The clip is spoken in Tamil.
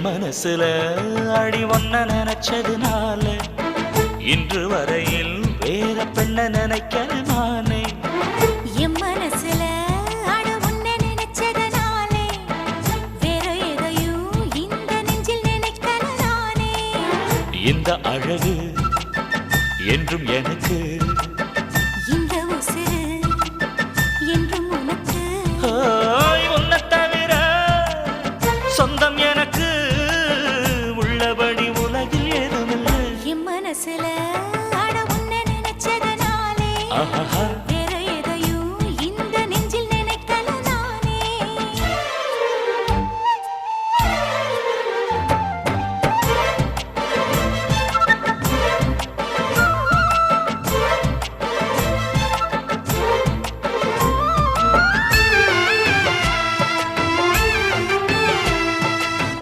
மனசுல அடி ஒன்ன நினைச்சதுனால இன்று வரையில் வேற பெண்ண நினைக்கிற நானே. என் மனசுல அட உன்ன நினைச்சதுனாலே வேற எதையும் இந்த நெஞ்சில் நினைக்கிற நானே. இந்த அழகு என்றும் எனக்கு, இந்த உசுரு என்றும் உனக்கு. உன்னை தவிர சொந்தம் எனக்கு உள்ளபடி உலகில் ஏதுமில்லை. என் மனசுல